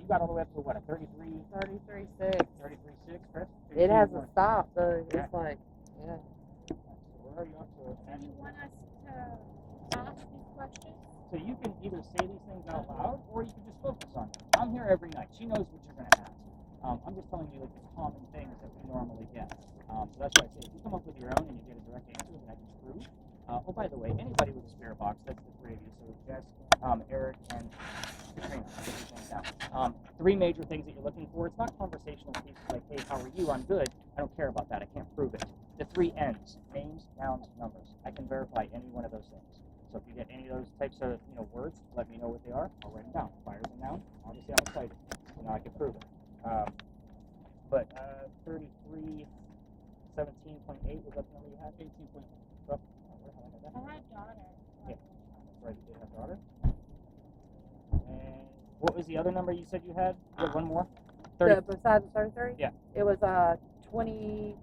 you got all the way up to what, a 33? 33.6. 33.6, Chris? It hasn't stopped, though. Yeah. It's like, yeah. So where are you up to? Do you want us to ask these questions? So you can either say these things out loud, or you can just focus on them. I'm here every night. She knows what you're going to ask. I'm just telling you like the common things that we normally get. So that's why I say if you come up with your own and you get a direct answer, then I can screw. Oh, by the way, anybody with a spare box, that's the three of you. So Jess, Eric, and Katherine. Three major things that you're looking for. It's not conversational pieces like, hey, how are you? I'm good. I don't care about that. I can't prove it. The three N's, names, nouns, numbers. I can verify any one of those things. So if you get any of those types of words, let me know what they are. I'll write them down. Fire is a noun. Obviously, I'm excited. So now I can prove it. But 33, 17.8 was that the number you had? 18.8. Oh, I had daughter. Yeah, that's right. You did have daughter. And what was the other number you said you had? You had one more? 30. Besides the 33? Yeah. It was 24.8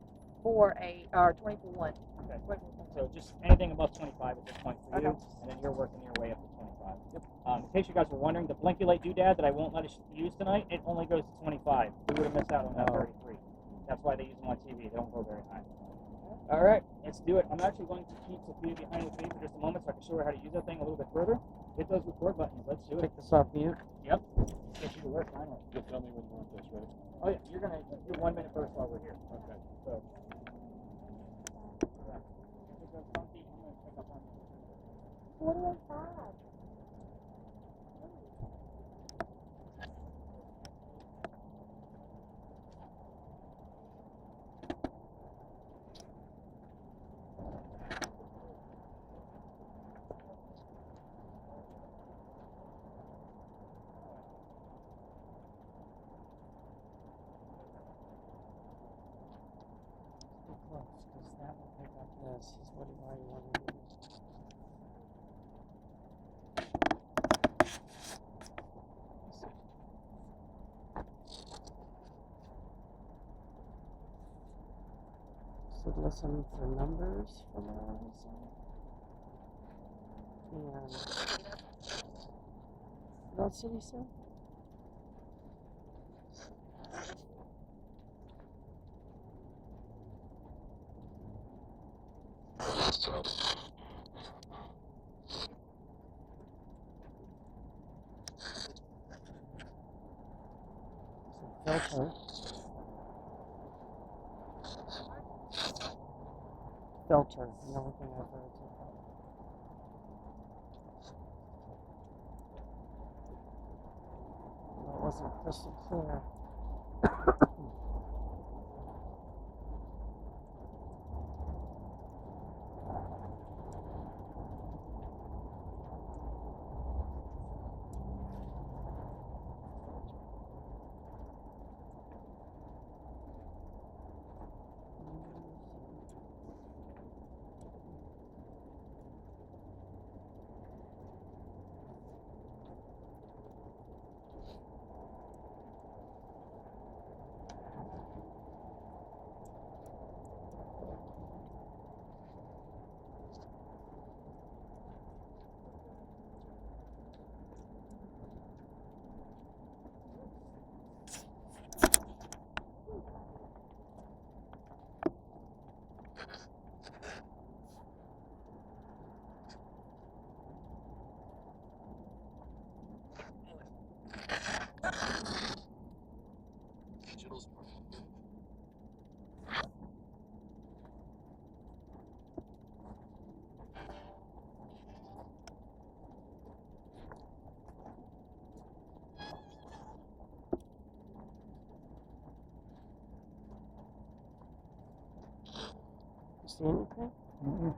or 24.1. Okay. So just anything above 25 at this point for you, and then you're working your way up to 25. Yep. In case you guys were wondering, the Blinky Light doodad that I won't let us use tonight, it only goes to 25. We would have missed out on that 33. That's why they use them on TV. They don't go very high. All right, let's do it. I'm actually going to keep Sophia behind the screen for just a moment so I can show her how to use that thing a little bit further. Hit those record buttons. Let's do it. Take this off mute. Yep. Get you to work finally. You'll tell me when you want this, right? Oh yeah, you're gonna do 1 minute first while we're here. Okay. So. I'm gonna pick up on 45. Because that will pick up this. Is what you want to do. So listen for numbers from around the side. And what else did he say? Filter. Filter, another thing I've heard too. That wasn't crystal clear. See anything? Mm-hmm.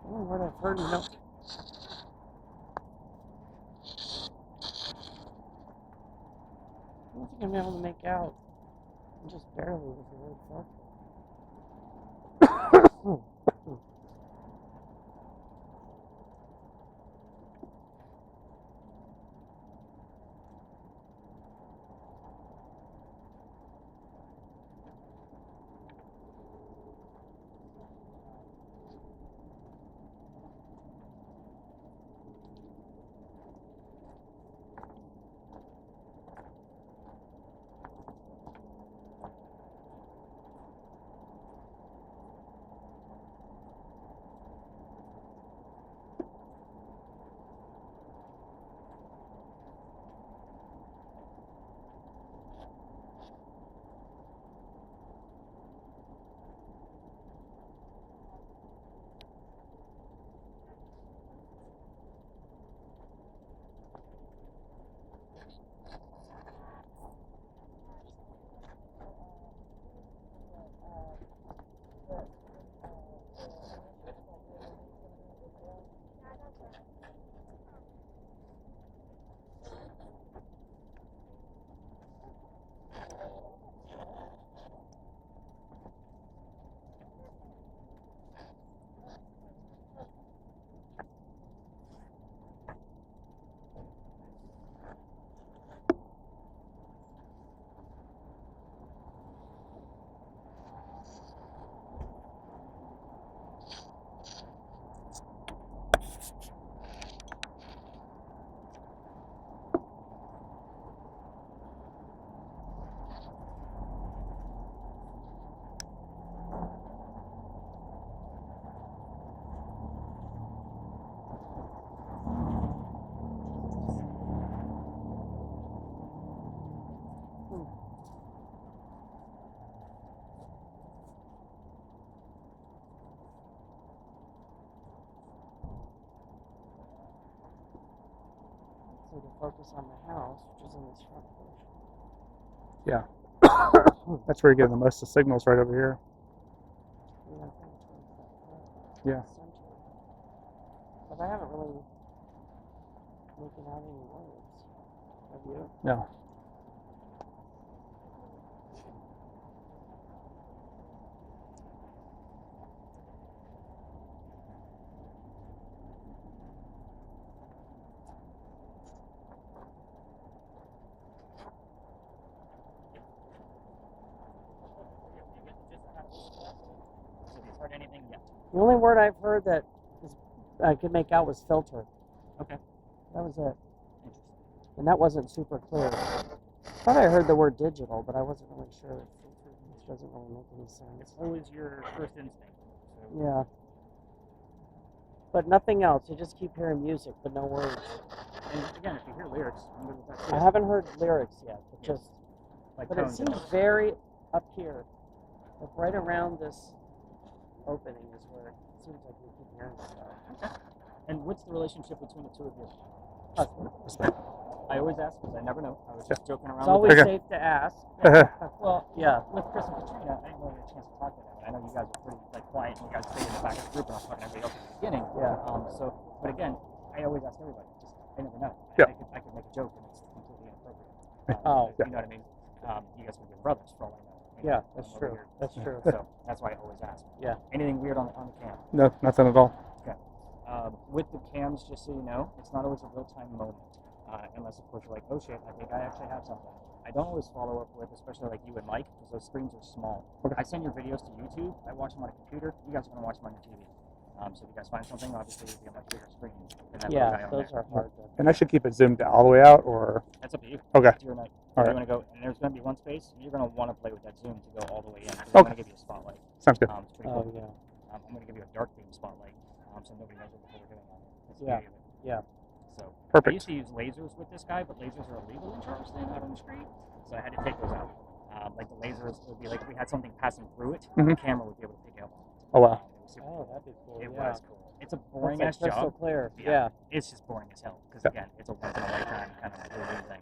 Oh, what I've heard enough. I don't think I'm able to make out. Just barely with the word fuck. focus on the house, which is in this front portion. Yeah. That's where you're getting the most of the signals, right over here. Yeah, I think towards that Yeah. center. But I haven't really making out any words. Have you? No. Have you heard anything yet? The only word I've heard that I could make out was filter. Okay. That was it. Interesting. And that wasn't super clear. I thought I heard the word digital, but I wasn't really sure. Which doesn't really make any sense. It's always your first instinct. So. Yeah. But nothing else. You just keep hearing music, but no words. And again, if you hear lyrics, I'm good with that too. I haven't heard lyrics yet, but Yeah. just. Like But it tones seems very up here, like right around this opening is where it seems like we keep hearing stuff. Okay. And what's the relationship between the two of you? Respect. I always ask because I never know. I was just joking around. It's always Okay. safe to ask. Well, Yeah. with Chris and Katrina, I didn't really get a chance to talk to them. I know you guys are pretty quiet and you guys stay in the back of the group and I was talking to everybody else at the beginning. Yeah. But again, I always ask everybody. Just I never know. Yeah. I could make a joke and it's completely inappropriate. Oh. You know what I mean? You guys could be brothers for all I know. Yeah, that's I'm true. weird. That's true. So that's why I always ask. Yeah. Anything weird on the cam? No, nothing at all. With the cams, just so you know, it's not always a real-time moment. Unless, of course, you're like, oh shit, I think I actually have something. I don't always follow up with, especially like you and Mike, because those screens are small. Okay. I send your videos to YouTube. I watch them on a computer. You guys are going to watch them on your TV. So if you guys find something, obviously it'll be a much bigger screen than that little guy Yeah, on those there. are hard to. And I should keep it zoomed all the way out, or That's up to you. okay. It's your night. All You right. want to go, and there's going to be one space. You're going to want to play with that zoom to go all the way in. I'm Okay. going to give you a spotlight. Sounds good. It's pretty Oh cool. yeah. I'm going to give you a dark theme spotlight, so nobody knows what the hell we're doing on it. That's the Yeah. beauty of it. Yeah. So I Perfect. used to use lasers with this guy, but lasers are illegal in Charleston out on the street, so I had to take those out. Like the lasers would be like if we had something passing through it, the camera would be able to pick it up. Oh wow. It was super Oh, cool. that'd be cool. It Yeah. was cool. It's a That's boring like ass crystal job. clear. Yeah. Yeah. It's just boring as hell because Yeah. again, it's a once in a lifetime kind of Halloween thing.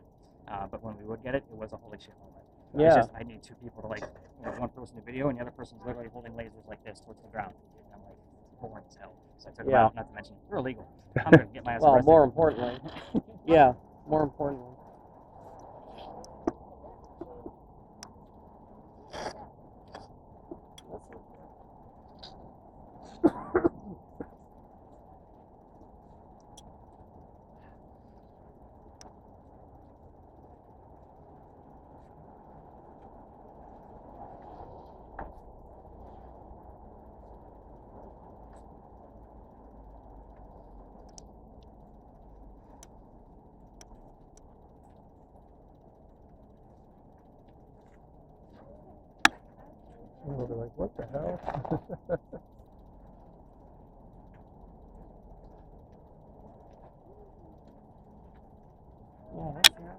But when we would get it, it was a holy shit moment. Yeah. It's just I need two people to one person to video and the other person's literally holding lasers like this towards the ground. And I'm like, it's boring as hell. So I took them Yeah. out. Not to mention they're illegal. I'm gonna get my ass Well, arrested. more importantly. Yeah. More importantly. We'll be like, what the hell? Yeah, that's right.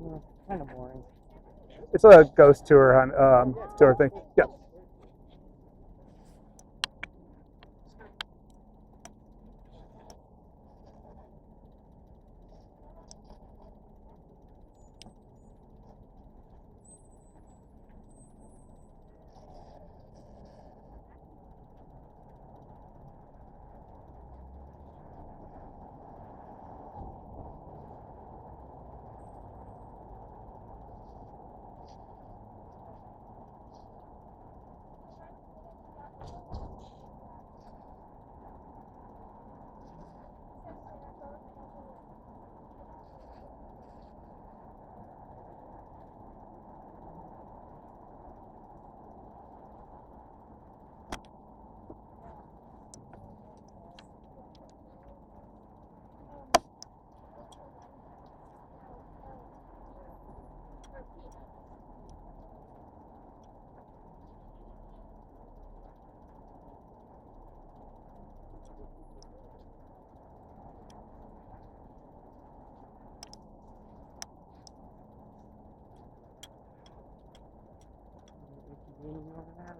Yeah, kind of boring. It's a ghost tour tour thing. Yeah. you over there.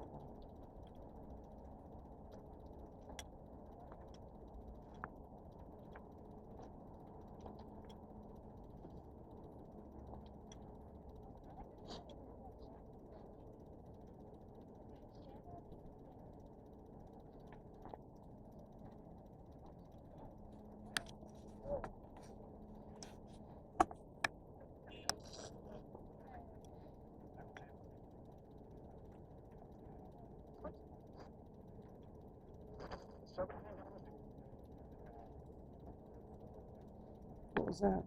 What was that?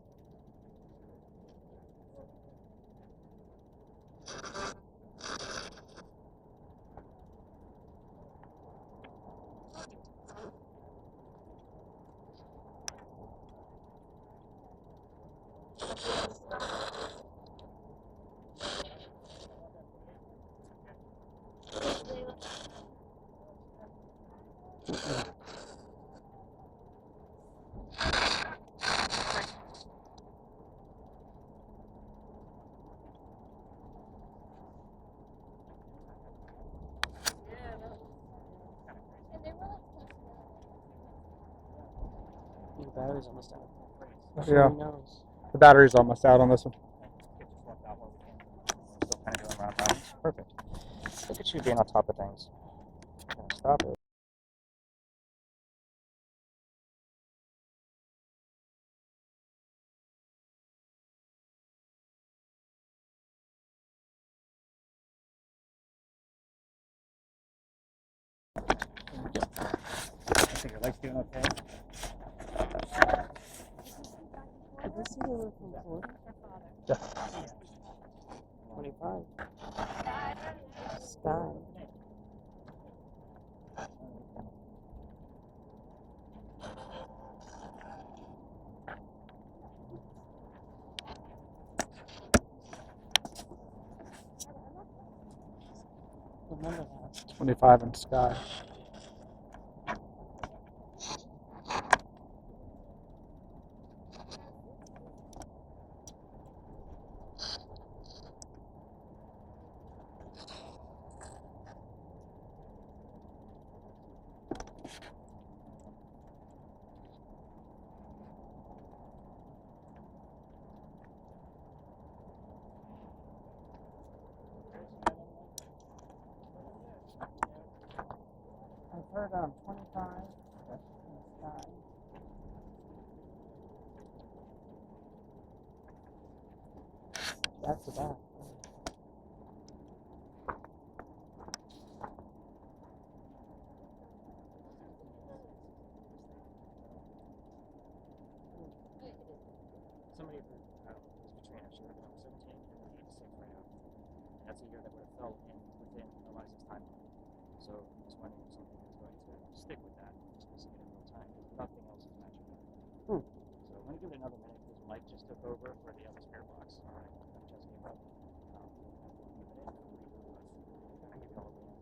And they were like The battery's almost out. Yeah. Who knows? The battery's almost out on this one. Get this one out while we can. Still kind of going round round. Perfect. Look at you being on top of things. Stop it. I think your leg's doing okay. Did we see you from Florida? Yeah. 25. Sky. Remember that. 25 in sky. I've heard 25 in the sky. Back to back. Somebody for Katrina, she would have 17 and 86 right now. That's a year that would have fell in within Eliza's timeline. So I'm just wondering if something is going to stick with that, just to see it in real time. Nothing else is matching up. Hmm. So I'm going to give it another minute because Mike just took over for the other spare box. All right, Jess came up. Give it in. I give it all the way in.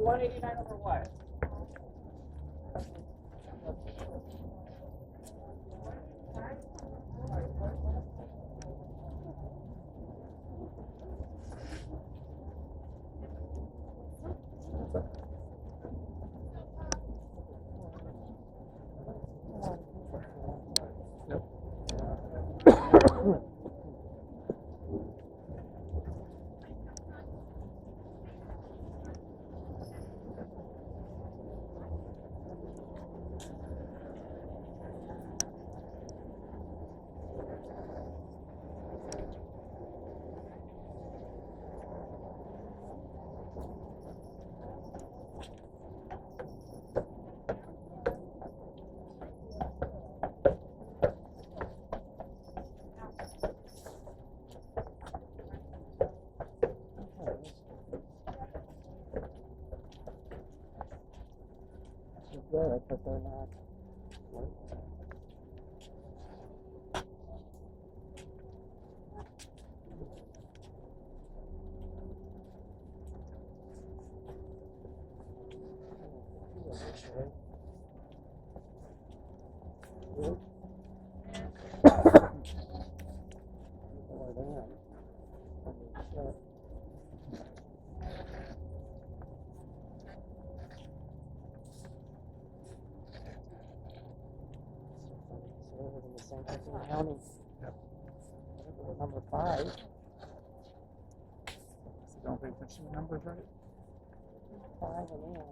189 over what? Good, but they're not. County. Yep. Number 5. So don't pay attention to the numbers, right? 5 and in.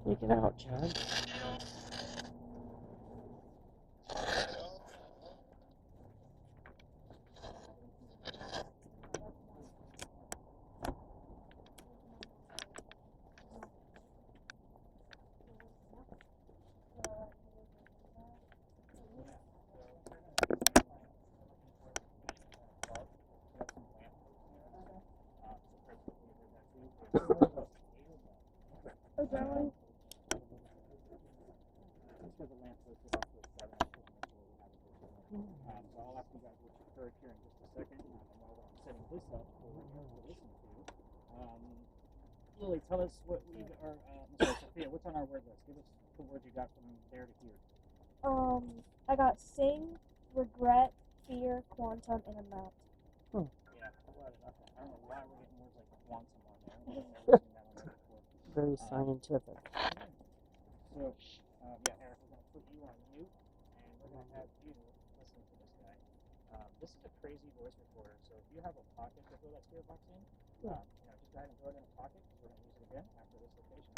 Take it out, Chad. Adrenaline. So I'll ask you guys what you heard here in just a second. And while I'm setting this up for you to listen to, Lily, tell us what we are. Sorry, Sophia, what's on our word list? Give us the words you got from there to here. I got sing, regret, fear, quantum, and amount. Yeah, I don't know why we're getting words like quantum on there. I've never seen that on there before. Very scientific. So, yeah, Eric, we're going to put you on mute, and we're going to have you listen to this guy. This is a crazy voice recorder, so if you have a pocket to throw that spirit box in, just go ahead and throw it in a pocket, because we're going to use it again after this location.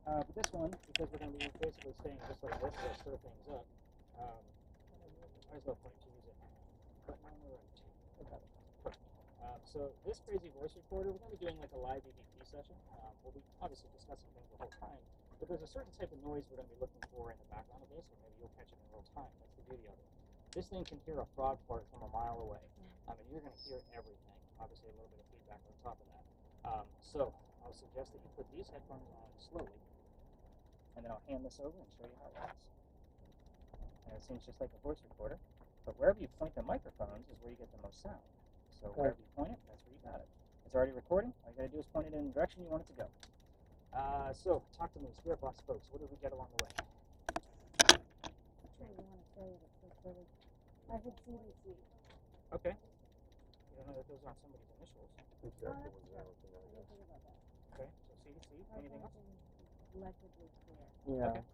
But this one, because we're going to be basically staying just like this to stir things up, might as well point to use it. Button on the right. Okay. So this crazy voice recorder, we're going to be doing like a live EVP session. We'll be obviously discussing things the whole time, but there's a certain type of noise we're going to be looking for in the background of this, or maybe you'll catch it in real time. That's the beauty of it. This thing can hear a frog fart from a mile away. And you're going to hear everything. Obviously, a little bit of feedback on top of that. So I'll suggest that you put these headphones on slowly. and then I'll hand this over and show you how it works. And it seems just like a voice recorder, but wherever you point the microphones is where you get the most sound. So wherever you point it, that's where you got it. It's already recording. All you got to do is point it in the direction you want it to go. So, talk to me, Spirit Box folks. What did we get along the way? I really want to say it. It's really. I heard CDC. Okay. You don't know that those aren't somebody's initials. Oh, that's true. I didn't think about that. Okay, so CDC. Anything else? Allegedly clear. Yeah. Okay.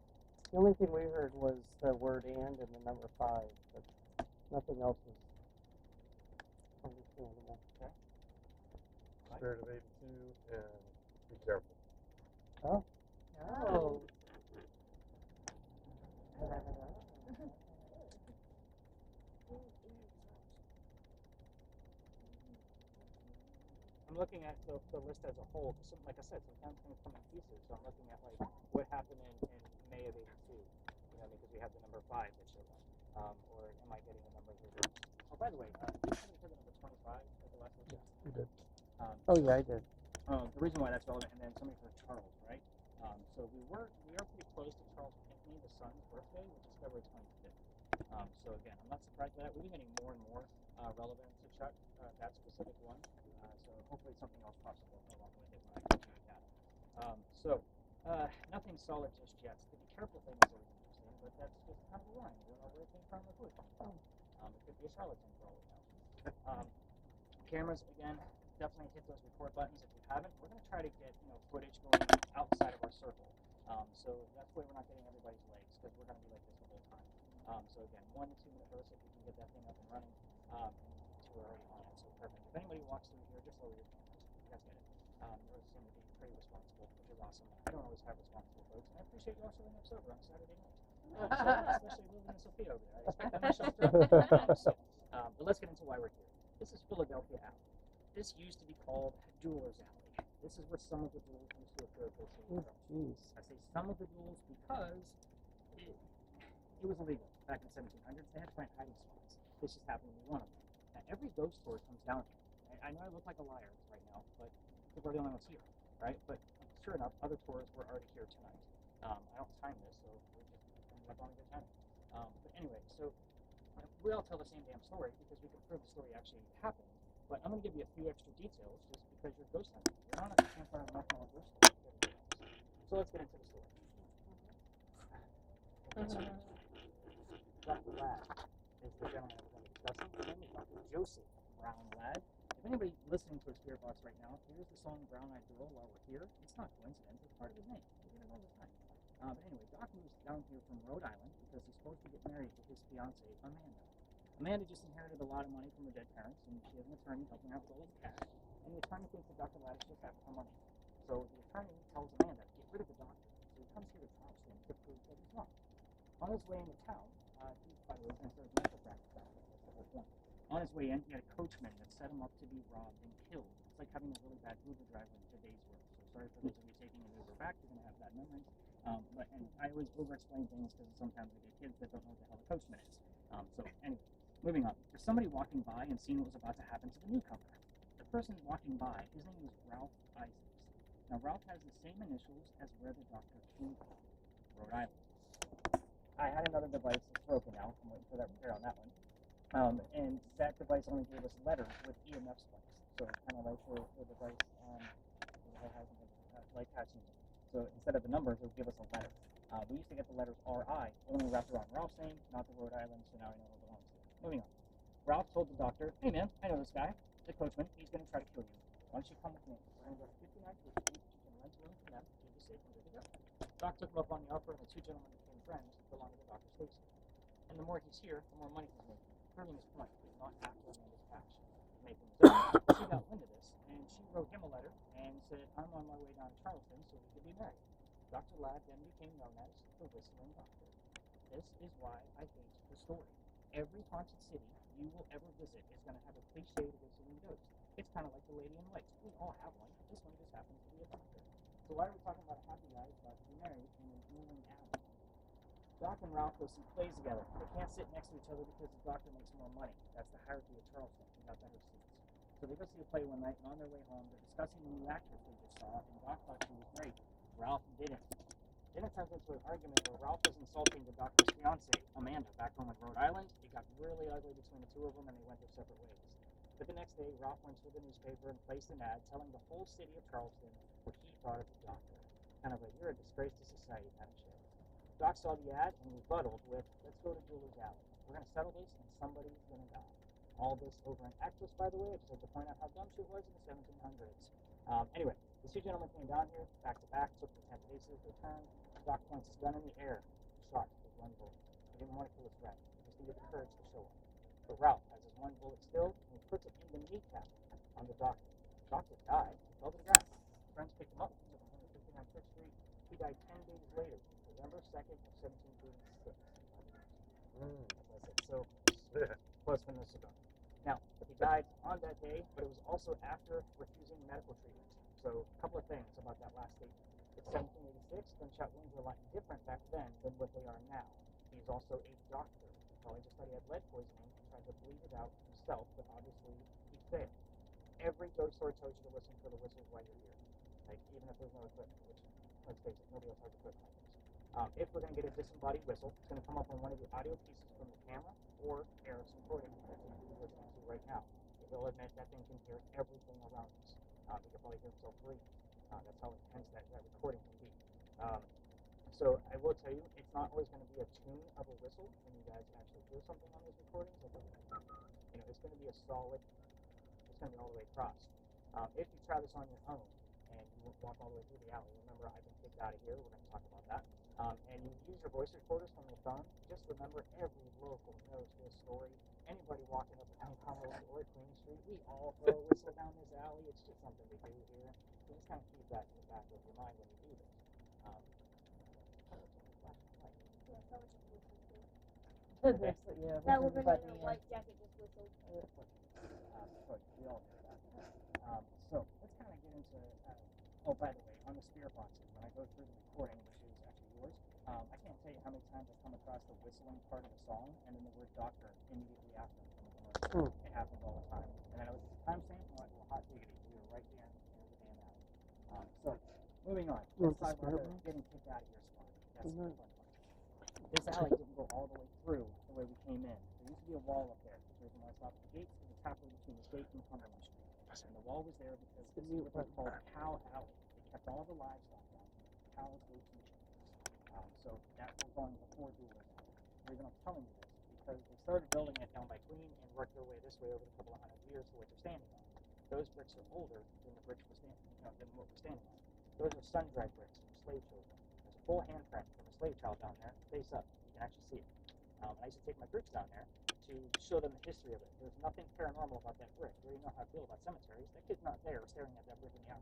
The only thing we heard was the word and the number 5, but nothing else was understandable. Okay. Spirit of 82 and be careful. Oh. Oh. I'm looking at the list as a whole. Cause like I said, sometimes things come in pieces. So I'm looking at like what happened in May of '82. You know, because we have the number 5 that showed up. Or am I getting the numbers reversed? Oh, by the way, did somebody hear the number 25 at the last one? Yes, we did. Oh, yeah, I did. The reason why that's relevant, and then somebody for Charles, right? So we are pretty close to Charles Pinckney, the son's birthday, which is February 25th. So again, I'm not surprised by that. We've been getting more and more relevant to Chuck, that specific one. So hopefully something else pops up along with it when I continue the data. Nothing solid just yet. The be careful thing is always interesting, but that's just kind of a line. You don't know where it came from or who it came from. It could be a charlatan for all we know. Cameras, again, definitely hit those record buttons if you haven't. We're going to try to get footage going outside of our circle. So that's why we're not getting everybody's legs, because we're going to be like this the whole time. So again, 1 to 2 minute bursts if we can get that thing up and running. And 2 are already on it, so perfect. If anybody walks through here, just lower your cameras. You guys get it. You seem to be pretty responsible, which is awesome. I don't always have responsible folks, and I appreciate you all showing up sober on a Saturday night. Especially Lilly and Sophia over there. I expect them to show up. But let's get into why we're here. This is Philadelphia Alley. This used to be called Jewelers Alley. This is where some of the duels used to occur. Jeez. I say some of the duels because it was illegal back in the 1700s. They had to find hiding spots. This just happened to be one of them. Now, every ghost story comes down here. I know I look like a liar right now, but because we're the only ones here, right? But sure enough, other tours were already here tonight. I don't time this, so we're just ended up on a good time. But anyway, so we all tell the same damn story because we can prove the story actually happened. But I'm going to give you a few extra details just because you're ghost hunting. You're not at the campfire of National Ghost Story. So let's get into the story. Dr. Ladd is the gentleman that we're going to be discussing. His name is Dr. Joseph Brown Ladd. If anybody listening to a Spirit Box right now, here's the song Brown Eyed Girl while we're here. It's not coincidence, it's part of his name. We get it all the time. But anyway, Doc moves down here from Rhode Island because he's supposed to get married to his fiancée, Amanda. Amanda just inherited a lot of money from her dead parents, and she has an attorney helping out with all the cash. And the attorney thinks that Dr. Ladd is just after her money. So the attorney tells Amanda, get rid of the doctor. So he comes here to Charleston to prove that he's wrong. On his way into town, he, by the way, was going to start his medical practice out there. That's the whole point. On his way in, he had a coachman that set him up to be robbed and killed. It's like having a really bad Uber driver in a day's work. So sorry for those of you taking an Uber back, you're going to have bad memories. And I always over-explain things because sometimes I get kids that don't know what the hell a coachman is. So anyway, moving on. There's somebody walking by and seeing what was about to happen to the newcomer. The person walking by, his name was Ralph Isaacs. Now, Ralph has the same initials as where the doctor came from, Rhode Island. I had another device that's broken now. I'm waiting for that repair on that one. And that device only gave us letters with EMF spikes. So it's kind of like the device like Katherine. So instead of the numbers, it would give us a letter. We used to get the letters RI, only wrapped around Ralph's name, not the Rhode Island, so now I know what it belongs to. Moving on. Ralph told the doctor, hey man, I know this guy, the coachman, he's going to try to kill you. Why don't you come with me? We're going to go to 59th Street, you can rent a room from them, you'll be safe and good to go. Doc took him up on the offer, and the 2 gentlemen became friends belonging to Dr. Stacy. And the more he's here, the more money he's making, proving his point. He's not after Amanda's cash. Making his own. She got wind of this, and she wrote him a letter and said, I'm on my way down to Charleston so we could be married. Dr. Ladd then became known as the Whistling Doctor. This is why I hate the story. Every haunted city you will ever visit is going to have a cliched whistling ghost. It's kind of like the Lady in White. We all have one. This one just happens to be a doctor. So why are we talking about a happy guy about to be married in an England alley? Doc and Ralph go see plays together. They can't sit next to each other because the doctor makes more money. That's the hierarchy of Charleston. He got better seats. So they go see a play one night, and on their way home, they're discussing the new actress they just saw, and Doc thought she was great. Ralph didn't. Then it turns into an argument where Ralph was insulting the doctor's fiance, Amanda, back home in Rhode Island. It got really ugly between the two of them, and they went their separate ways. But the next day, Ralph went to the newspaper and placed an ad telling the whole city of Charleston what he thought of the doctor. Kind of a, you're a disgrace to society kind of shit. Doc saw the ad and rebutted with, let's go to Julie's Alley. We're going to settle this, and somebody's going to die. All this over an actress, by the way. I just had to point out how dumb she was in the 1700s. Anyway, the two gentlemen came down here, back to back, took the 10 paces, they turned. Doc points his gun in the air, shot with one bullet. He didn't want to kill his friend. He just needed the courage to show him. But Ralph has his one bullet still, and he puts it in the kneecap on the doctor. The doctor died. He fell to the ground. Friends picked him up, took him to 159 Church Street. He died 10 days later, November 2nd of 1736. That's it. So, close for no cigar. Now, he died on that day, but it was also after refusing medical treatment. So, a couple of things about that last statement. It's 1786, gunshot wounds were a lot different back then than what they are now. He's also a doctor. Probably just thought he had lead poisoning and tried to bleed it out himself, but obviously he failed. Every drugstore tells you to listen for the whistles while you're here. Like, even if there's no equipment, which, let's face it, nobody else has equipment like this. If we're going to get a disembodied whistle, it's going to come up on one of the audio pieces from the camera or Eric's recording that you're listening to right now. He'll admit that thing can hear everything around us. He can probably hear himself breathe. That's how intense that recording can be. So I will tell you, it's not always going to be a tune of a whistle when you guys actually hear something on those recordings. It's going to be a solid, it's going to be all the way across. If you try this on your own and you walk all the way through the alley, remember I've been kicked out of here, we're going to talk about that, and you use your voice recorders from your phone, just remember every local knows this story. Anybody walking up and down Commonwealth or Queen Street, we all throw a whistle down this alley. It's just something we do here. So just kind of keep that in the back of your mind when you do this. That woman in a white jacket just whistled. We all do that. So let's kind of get into, oh, by the way, on the spirit boxes, when I go through the recording, which is actually yours, I can't tell you how many times I've come across the whistling part of the song and then the word doctor immediately after from the commercial. It happens all the time. And then I was timestamp, I'm like, well, hot diggity, we were right there in the damn alley. So, moving on. Let's talk about getting kicked out of your spot. That's the fun part. This alley didn't go all the way through the way we came in. There used to be a wall up there. The reason why I stopped at the gates is it's halfway between the gate and Cumberland Street. And the wall was there because this is what they called Cow Alley. They kept all the livestock down there. Cows, goats, and chickens. So that was going before Dooley's Alley. The reason I'm telling you this is because they started building it down by Queen and worked their way this way over a couple of hundred years to what they're standing on. Those bricks are older than the bricks than what we're standing on. Those are sun-dried bricks from slave children. There's a full handprint from a slave child down there, face up. You can actually see it. I used to take my groups down there to show them the history of it. There's nothing paranormal about that brick. You already know how I feel about cemeteries. That kid's not there staring at that brick in the eye.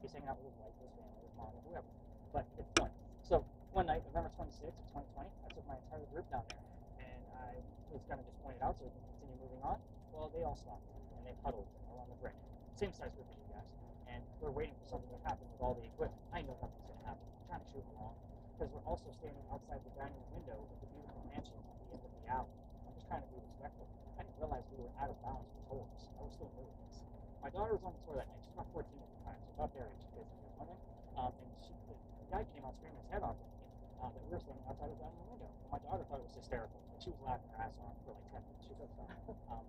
He's hanging out with his wife, his family, his mom, or whoever. But it's fun. So one night, November 26th of 2020, I took my entire group down there, and I was going to just point it out so we can continue moving on. Well, they all stopped, and they huddled around the brick. Same size group as you guys. And we're waiting for something to happen with all the equipment. I know nothing's going to happen. I'm trying to shoot along. Because we're also standing outside the dining room window of the beautiful mansion at the end of the alley. I'm just trying to be respectful. I didn't realize we were out of bounds for tours. I was still moving this. My daughter was on the tour that night. She's about 14 at the time, so about their age, kids, if you're wondering. And the guy came out screaming his head off at me. That we were standing outside the dining room window. And my daughter thought it was hysterical. Like, she was laughing her ass off for like 10 minutes. She was upset.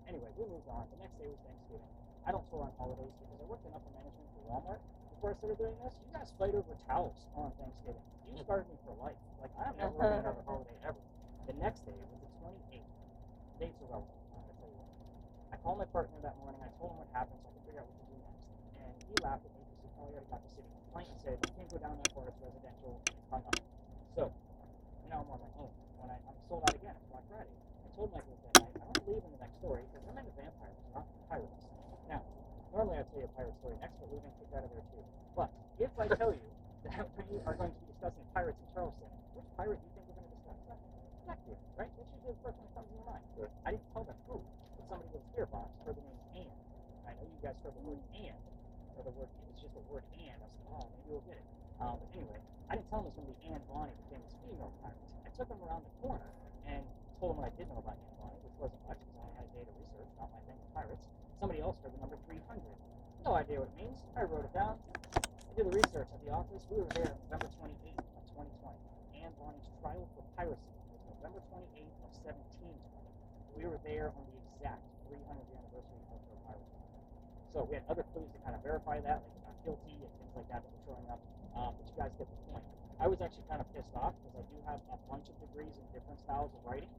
Anyway, we moved on. The next day was Thanksgiving. I don't tour on holidays because I worked in upper management for Walmart. Before I started doing this, you guys fight over towels on Thanksgiving. You started me for life. Like, I'm never working another holiday ever. The next day was the 28th. Dates are relevant. I'm going to tell you what. I called my partner that morning. I told him what happened so I could figure out what to do next. And he laughed at me because he probably already got the city complaint and said, you can't go down that far, it's residential, and hung up. So, now I'm on my own. When I'm sold out again, it's Black Friday. I told my group that night, I don't believe in the next story because I'm into vampires, not pirates. Now, normally I'd tell you a pirate story next, but we've been kicked out of there too. But if I tell you that we are going to be discussing pirates in Charleston, which pirate do you think we're going to discuss? Blackbeard, right? That's usually the first one that comes to your mind. Sure. I didn't tell them who, but somebody with a spirit box for the name Ann. I know you guys heard the word Ann, or the word, it's just the word Ann. I was like, oh, maybe we'll get it. But anyway, I didn't tell them it was going to be Anne Bonny, the famous female pirate. I took them around the corner and told them what I did know about Anne Bonny, which wasn't much because I only had a day to research, not my thing with pirates. Somebody else heard the number 300. No idea what it means. I wrote it down. I did the research at the office. We were there November 28th of 2020. Anne Bonny's trial for piracy was November 28th of 1720. We were there on the exact 300th anniversary of her piracy. So we had other clues to kind of verify that, like not guilty and things like that that were showing up. But you guys get the point. I was actually kind of pissed off because I do have a bunch of degrees in different styles of writing.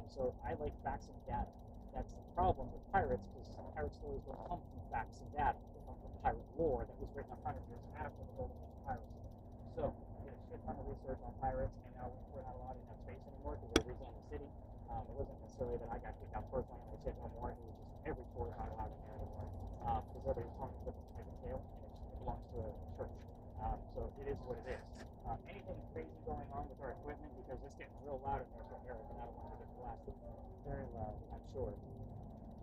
So I like facts and data. That's the problem with pirates because pirate stories don't come from facts and data. They come from pirate lore that was written 100 years after the golden age of piracy. So I did a shit ton of research on pirates, and now we're not allowed in that space anymore because they're losing the city. It wasn't necessarily that I got kicked out personally and they said no more. It was just every tour is not allowed in there anymore because everybody's calling it a different type of tale, and it belongs to a church. So it is what it is. Anything crazy going on with our equipment because it's getting real loud in there for Eric, and I don't want to get blasted. Very loud, I'm sure.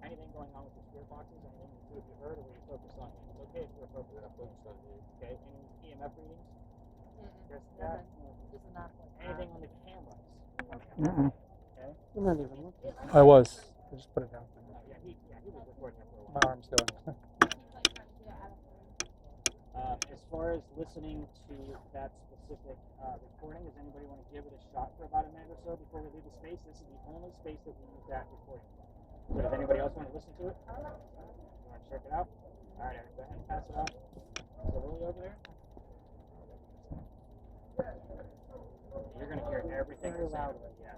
Anything going on with the spirit boxes? Anything you heard, or were you focused on me? It's okay if you're focused on me. Okay. Any EMF readings? Just that. Just not Anything on the cameras? Okay. I'm not even looking. I was. I just put it down. Yeah, he was recording it for a My while. arm's going. As far as listening to that specific recording, does anybody want to give it a shot for about a minute or so before we leave the space? This is the only space that we use that recording for. So does anybody else want to listen to it? You want to check it out? All right, Aaron, go ahead and pass it out. Is Lilly over there? You're going to hear everything very loudly. Yeah.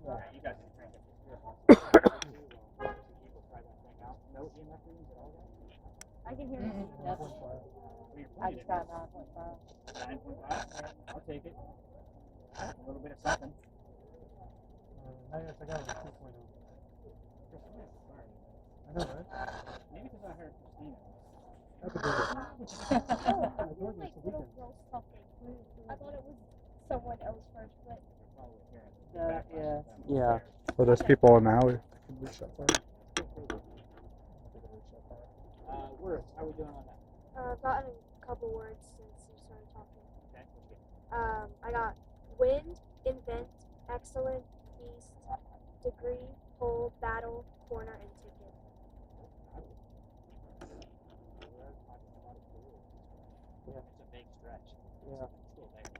Yeah, you guys can crank up the spirit box. No EMF readings at all, guys? I can hear you. I just got 9.5. 9.5? I'll take it. A little bit of something. I guess I got it 2.0. I know, right? Maybe because I heard Christina. That's a good one. I feel like little girl something. I thought it was someone else first, but Yeah. For those people now, we can reach up there. Words, how are we doing on that? I've gotten a couple words since you started talking. Okay, let's get I got wind, invent, excellent, beast, degree, pole, battle, corner, and ticket. Yeah. It's a big stretch. Yeah. Still there.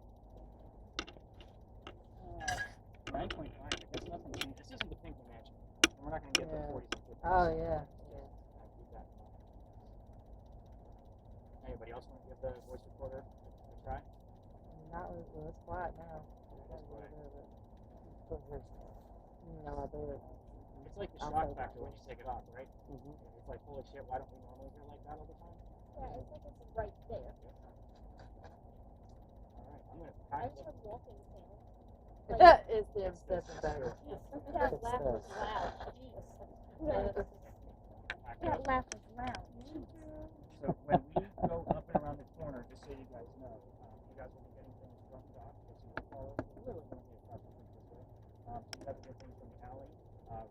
9.5. That's nothing. This isn't the Pink Mansion. We're not going to get the 40s and 50s. Oh, yeah. Anybody else want to give the voice recorder a try? Not really. Well, it's quiet now. That's quiet. No, I do it. It's like the shock factor when you take it off, right? Mm-hmm. It's like, holy shit, why don't we normally hear like that all the time? Yeah, it's like it's right there. Alright, I'm going to I pass just it. heard walking sound. That is the obsession factor. That laugh was loud. Jeez. That laugh was loud. So when we go up and around the corner, just so you guys know, you guys will be getting things from Doc, as you will follow. It's really going to be a project this way. So you guys will get things from the alley,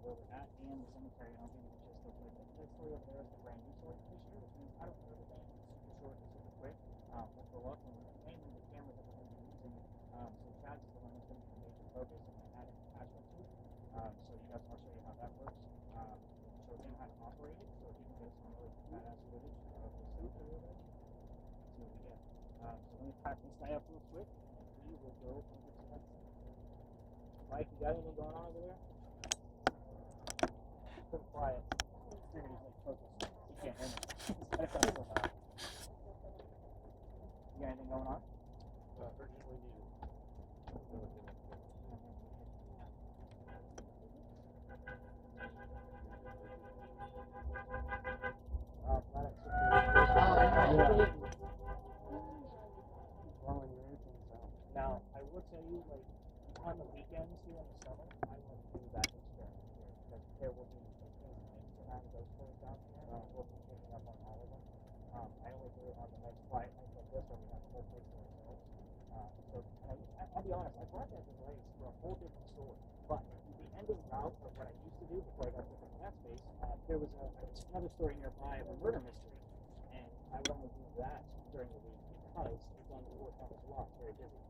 where we're at, and the cemetery. And I'll give you the gist of like the story over there is the brand new story for this year, which means I don't know everything. It's super short and super quick. We'll go up and mainly the camera that we're going to be using. So Chad's is the one that's going to be the major focus and then add an attachment to it. So you guys, I'll show you how that works. Show him how to operate it, so he can get some really badass footage of the cemetery over there. See what we get. So let me pack this guy up real quick, and we will go over to that side. Mike, you got anything going on over there? Pretty quiet. Figured he's like focused. He can't hear me. That's not so loud. You got anything going on? Urgently needed. Wow, glad I took Blowing your earphones out. Now, I will tell you, like, on the weekends here in the summer, I will do that experiment here because there will be like, things around those tours down here. We'll be picking up on all of them. I only do it on the nice quiet nights like this where we have the whole place to ourselves. So, and I'll be honest, I brought that device for a whole different story. But the ending route of what I used to do before I got put into that space, there was another story nearby of a murder mystery. And I would only do that during the week because it's on the Fort Thomas lot, very busy.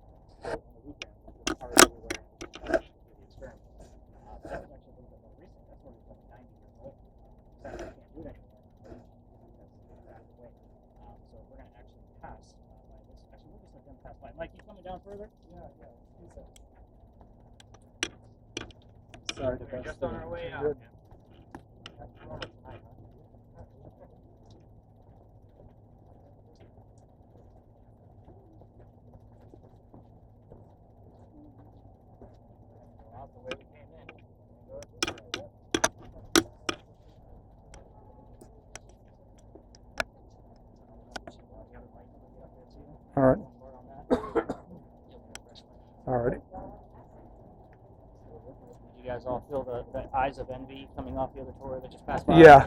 So on the weekend, it's cars everywhere and just do the experiment. That was actually a little bit more That's fine. Mike, you coming down further? Sorry to We're bust just on in. our way out. Good. Man. That's normal tonight, huh? Go out the way we came in. Go this way. All right. All righty. Did you guys all feel the eyes of envy coming off the other tour that just passed by? Yeah.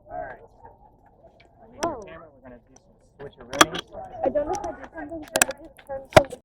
Alright. I need your camera. We're going to do some switcheroonies. I don't know if I did something, but I just turned something.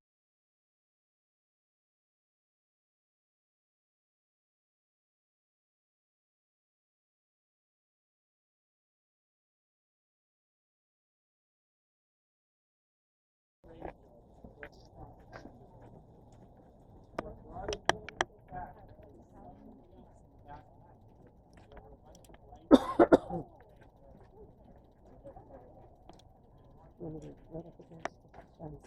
Limited right up against the fence.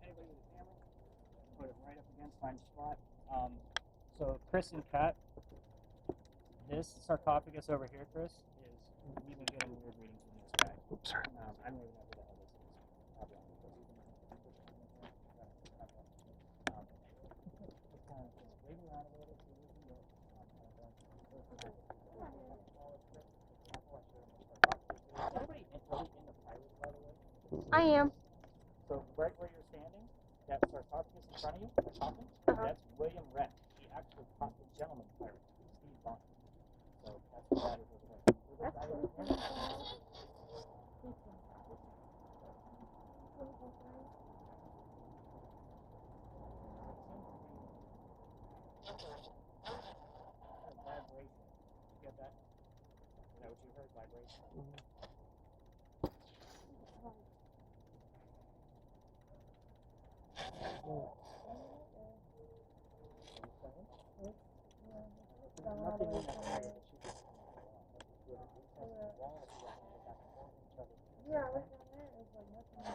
Anybody with a camera? Put it right up against my spot. So Chris and Kat, this sarcophagus over here, Chris, is we've been getting weird readings from this guy. Oops, sorry. I don't even know who the hell this is. I'll be honest with you. Just kind of wave around a little bit, see what you get. Anybody really into pirates, by the way? I am. So right where you're standing, that sarcophagus in front of you, the coffin, that's William Rhett. He actually caught the gentleman pirate, Steve Bond. So that's what that is over there. That's cool. Vibration. You get that? Is that what you heard? Vibration. Nothing in that area that you can Yeah, I was on there. It was like nothing.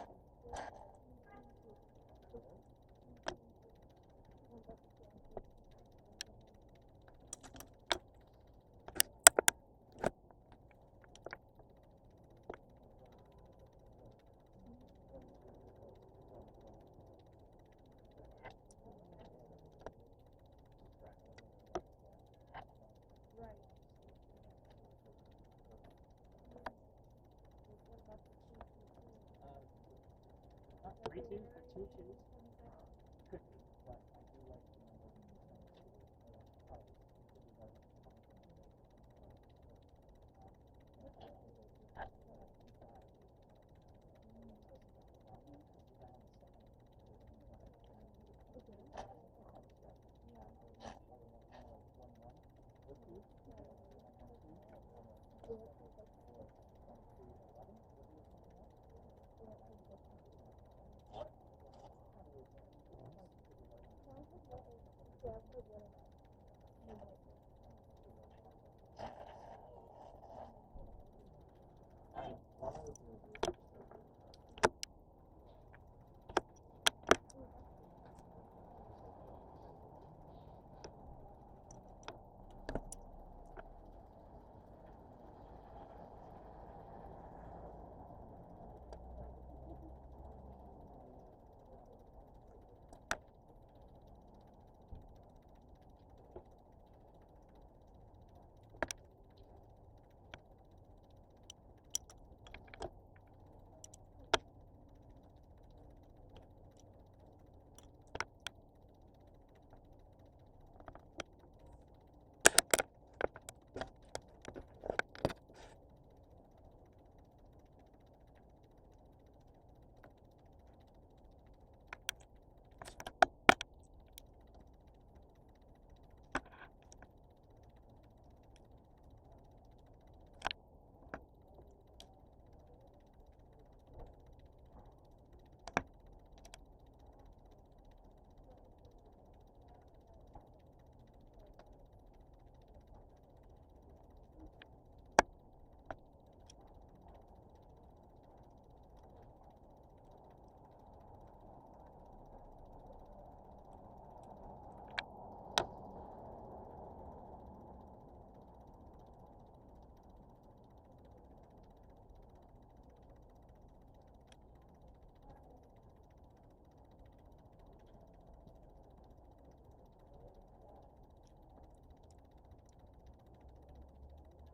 Bluetooth. Could be, but I do like the number of colors. It could be very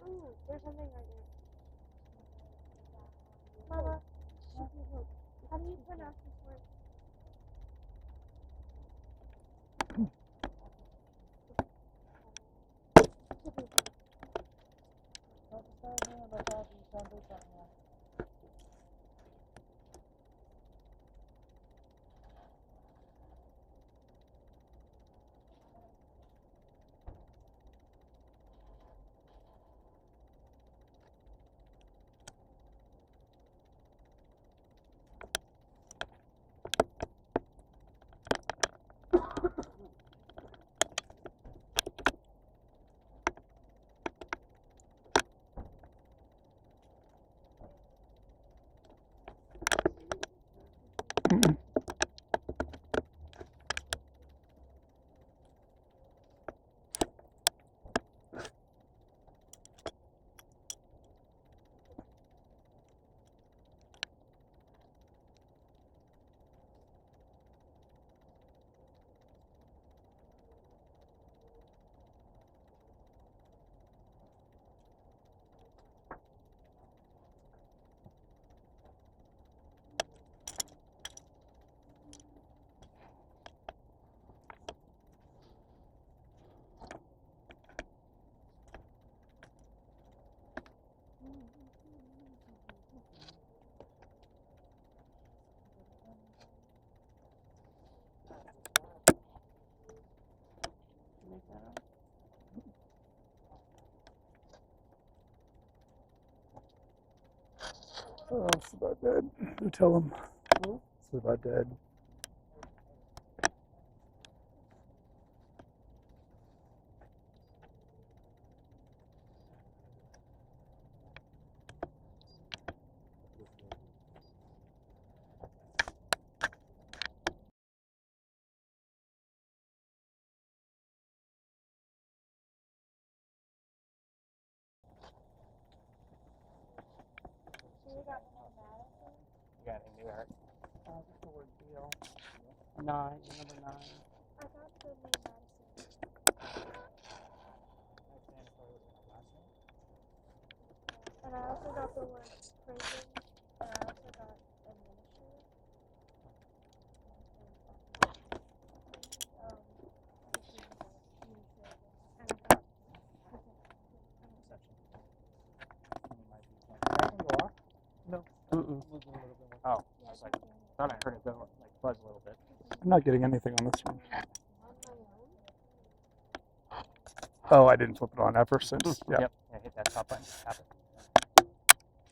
Ooh, there's something right there. Mama, how do you pronounce this word? Make that up. Oh, it's about dead. Who tell him? Who? It's about dead. So you got one on Madison? You got any new art? Just the word deal. 9, the number 9. I found a good name, Madison. That stands for last name. And I also got the word prison, and I also got administrative. would have been like. Oh, I was like, thought I heard it go like buzz a little bit. I'm not getting anything on this one. On my own. Oh, I didn't flip it on ever since. Yeah. Yep. Yeah, hit that top button. Tap it.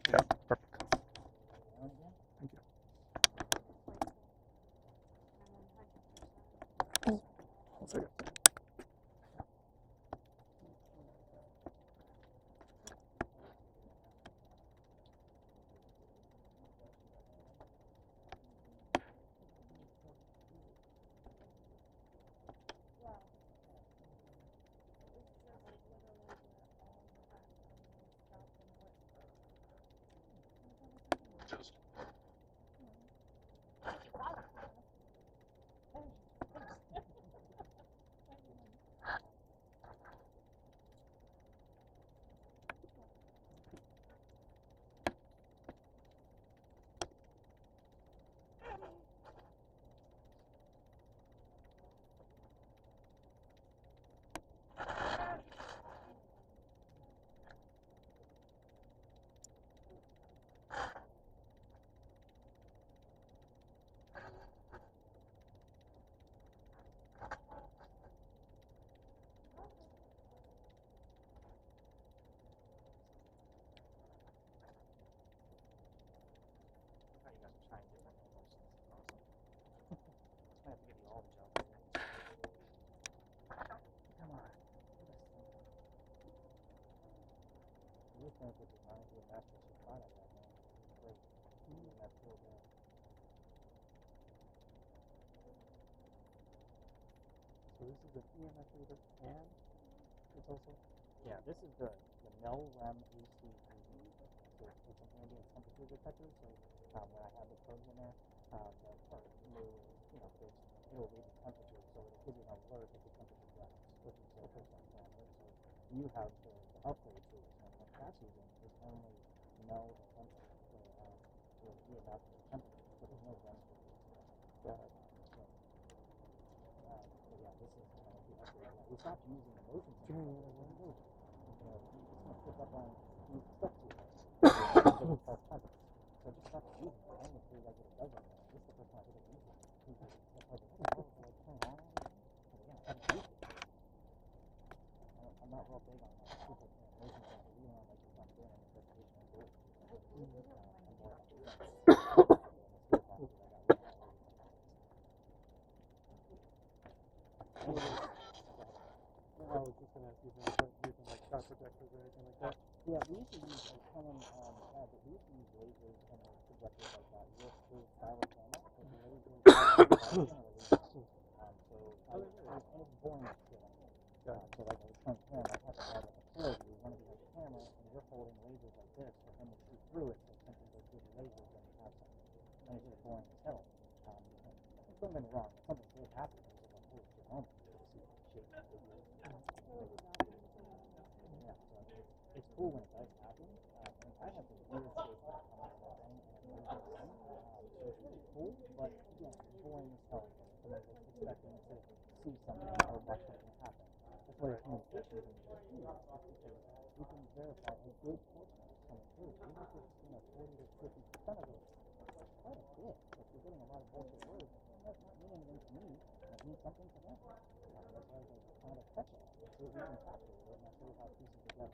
Yeah. Perfect. Down again. Thank you. One second. How you guys are trying different angles. That's awesome. I have to give you all the job here. Come on. You think with the 90 and that's what you're fine at that, man. It's great. And that's real good. So this is an EMF reader and it's also. Yeah, this is the NEL-REM AC reading. So it's an ambient temperature detector. So when I have the probes in there, it'll read the temperature. So it'll give you an alert if the temperature drops, which is a percent parameter. So you have the upgrade to it. And what that's using is only NEL and temperature. So the EMF and temperature, but there's no REM frequency. Got it. So yeah, this is kind of the upgrade. We stopped using the motion sensor. It's going to pick up on stuff to it. False positives. So just stop using it. I don't feel like it does anything. This is the first time I ever used it. It's like, turn on. Again, I haven't used it. I'm not real big on like people motion sensor. You know, like it's not doing any investigation or good. I'm more I was just gonna ask you if you were using like shot projectors or anything like that. Yeah, we used to use a Canon but we used to use lasers and projectors like that with styrochroma. So the lasers so and it's boring as shit. So like I was trying to I'd have to have a pair of you, one of you has a camera, and you're holding lasers like this for him to shoot through it, so something goes through the lasers and you have something. And it's just boring as hell. Don't get me wrong, if something good happens, it's like, holy shit, oh my god, shit. Yeah, so it's cool when it does happen. And I have this weird shape that comes from that thing, and I'm moving in. So it's really cool, but again, it's boring as hell. Someone's just expecting to see something or watch something happen. That's why the communication is huge. It's because we can verify a good portion of it's coming through. Even if it's 40 to 50% of it, it's quite a bit. If you're getting a lot of bullshit words, that's not mean anything to me. That means something to them. That's why it's kind of catch-all. So we can capture it, and that's really how it pieces together.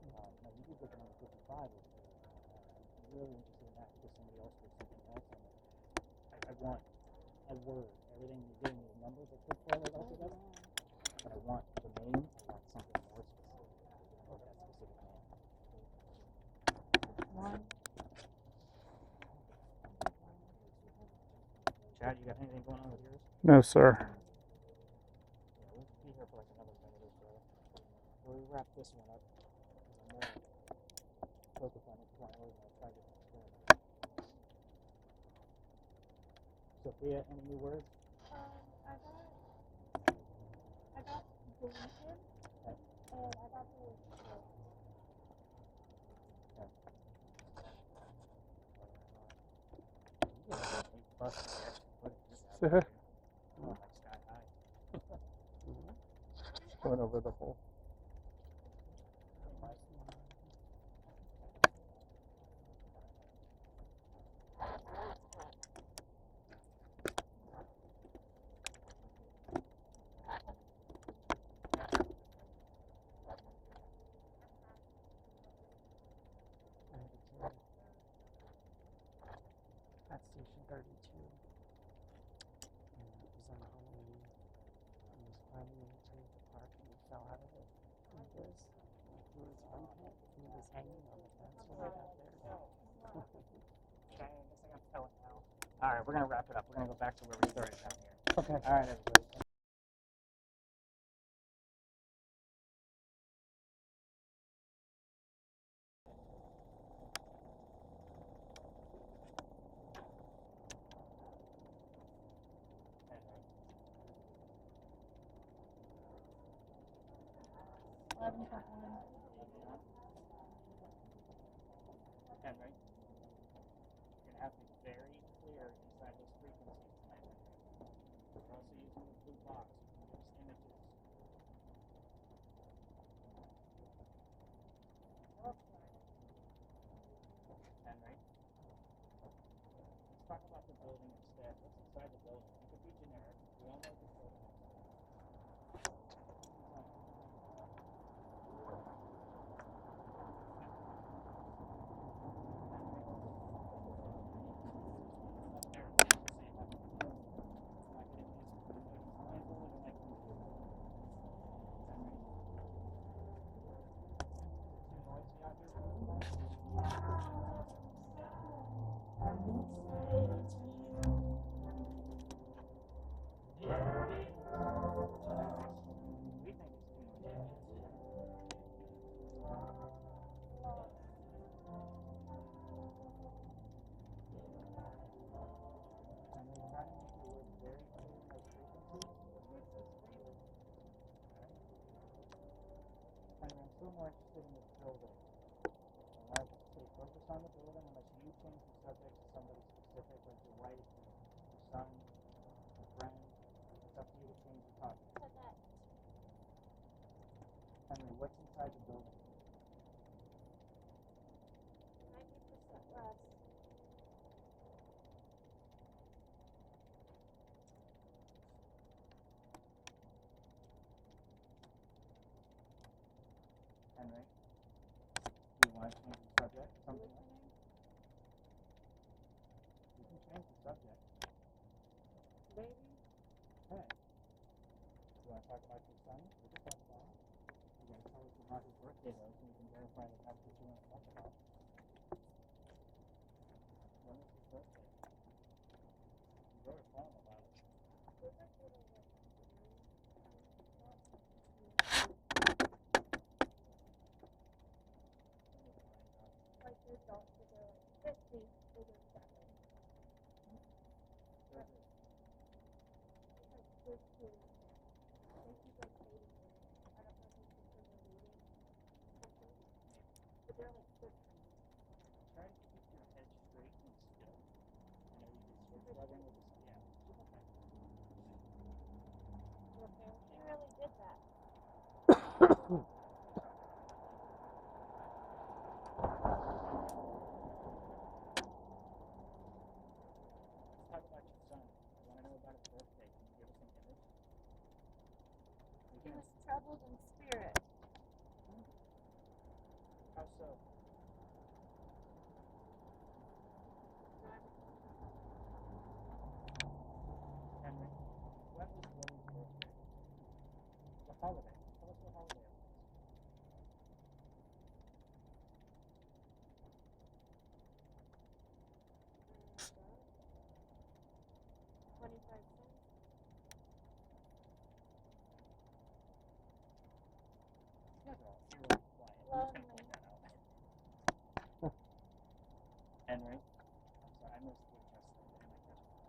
Now, you did get the number 55 over here. I'm really interested in that because somebody else did something else on it. I want a word. Everything you're getting these numbers that could correlate all together. But I want the name. I want something more specific. I want that specific name. Chad, you got anything going on with yours? No, sir. Yeah, we'll be here for like another minute or so. We'll wrap this one up because I'm more focused on this one and I'll try to get an experiment. Sophia, any new words? I got deleted, Okay. and I got the Going over the hole. 32. And it was on Halloween. He was climbing into the park and he fell out of it. And this, like, he was unhit. He was hanging on the fence when I got there. Dang, I guess I got to tell it now. All right, we're gonna wrap it up. We're gonna go back to where we started down here. Okay. All right, everybody. Henry, you're gonna have to be very clear inside those frequencies tonight. We're also using the blue box. You can give us images. Henry, let's talk about the building instead. What's inside the building? It could be generic. We all know the building. We think it's too noisy. And we're trying to make the words very clear in those frequencies. And I'm still more interested in this building. I want to stay focused on the building unless you change the subject to somebody specific, like your wife, your son, a friend. It's up to you to change the topic. Henry, what's inside the building? 90% less. Henry, do you want to change the subject? Something like that? You can change the subject. Maybe. Okay. Do you want to talk about your son? We can talk about it. You got to tell us about his birthday, though, so we can verify that that's what you want to talk about. When is his birthday? You wrote a poem about it. Like the adults that are like 50, they go 7. Very good. Like 13. They keep like 80 years. I don't know if it's because they're reading something. But they're like 13. Try to keep your head straight and still. I know you did sort of struggling with this. Yeah. Okay. She really did that. Let's talk about your son. I want to know about his birthday. Can you give us an image? He was troubled in spirit. How so? Henry, when was Lilly's birthday? The holiday. Tell us what holiday it was. And 25 cents. You guys are all really quiet. I'm just going to Lonely. point that out. Henry, I'm sorry, I missed what Jess said. Didn't I catch it?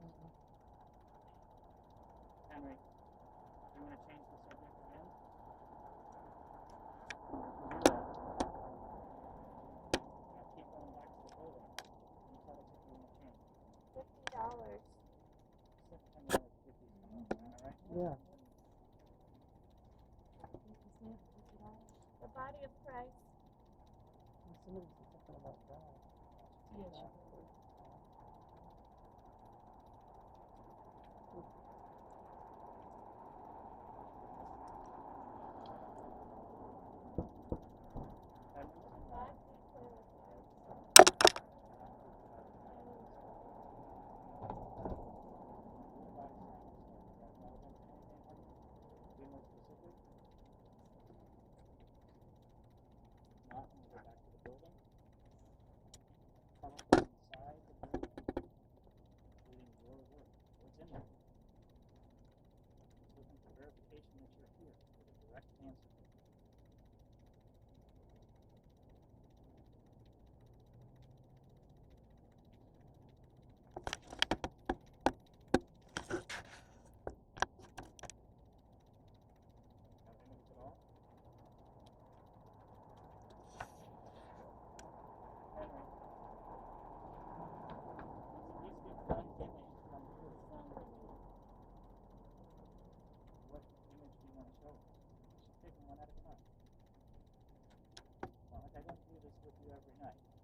Henry, do you want to change the subject again? Do that. Now keep going back to the building. Can you tell us what you want to change? $50. Except Henry has 50 come on, all right? Yeah. The body of Christ. Somebody said something about God. Yeah. Henry, God be clarified.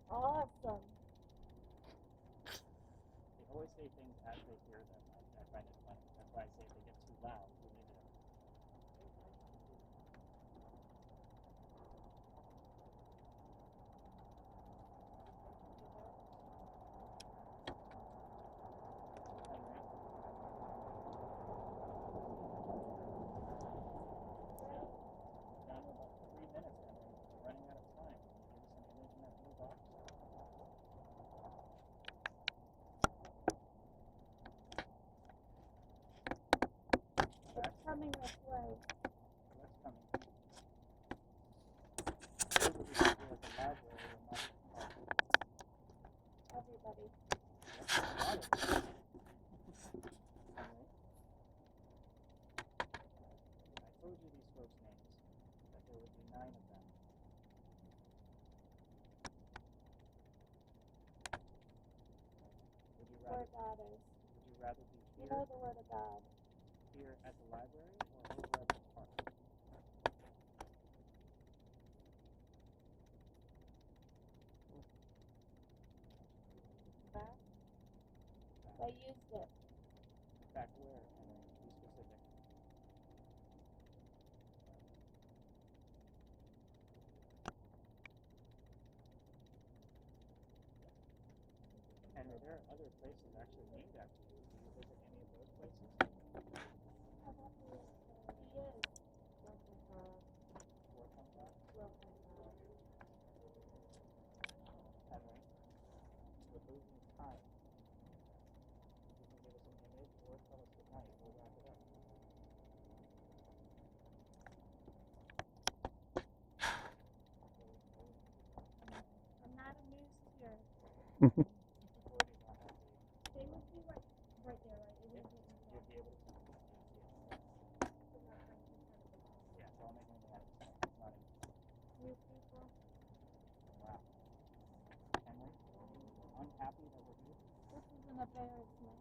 Awesome. They always say things as they hear them. I find it funny. That's why I say if they get too loud, we leave it in. Down to about 3 minutes, and we're running out of time. Can you give us an image in that blue box? It's coming this way. What's coming? Those of you here at the library are not Everybody. Got it. Alright. I told you these folks' names, that there would be 9 of them. Would you Where rather, God is. would you rather be You here, know the word of God. here at the library or over at the park? Back. They used it. Back where, Henry? Be specific. Henry, there are other places actually named after you. Do you visit any of those places? He is. Welcome back. Henry, we're losing time. If you can give us an image or tell us good night, we'll wrap it up. I'm not amused here. Gordy, not happy. They would be right there, right? It would be You'll be able to tell me. Yeah, so I'll make anything out of this. Not in. New people. Wow. Henry, unhappy that we're here? This is an embarrassment.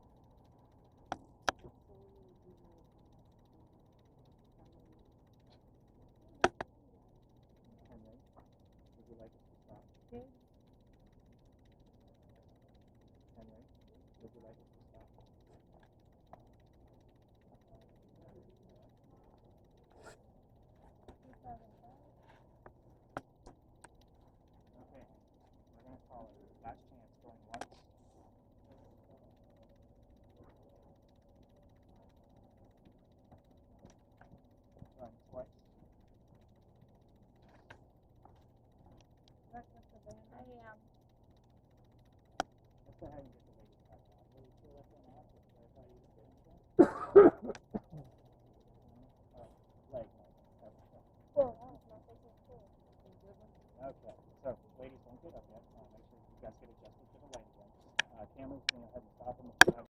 Henry, would you like us to stop? Good. Henry, would you like us to stop? Okay, we're going to call it last chance, going once. Going twice. Breakfast of the I am. Let's go ahead and get the ladies back on. Will you feel that one off or should I tell you to get into it? Leg, no. Cool. Oh, my favorite cool. Okay, so ladies, don't get up yet. Make sure you guys get adjusted to the light again. Cameron's going to go ahead and stop them if you have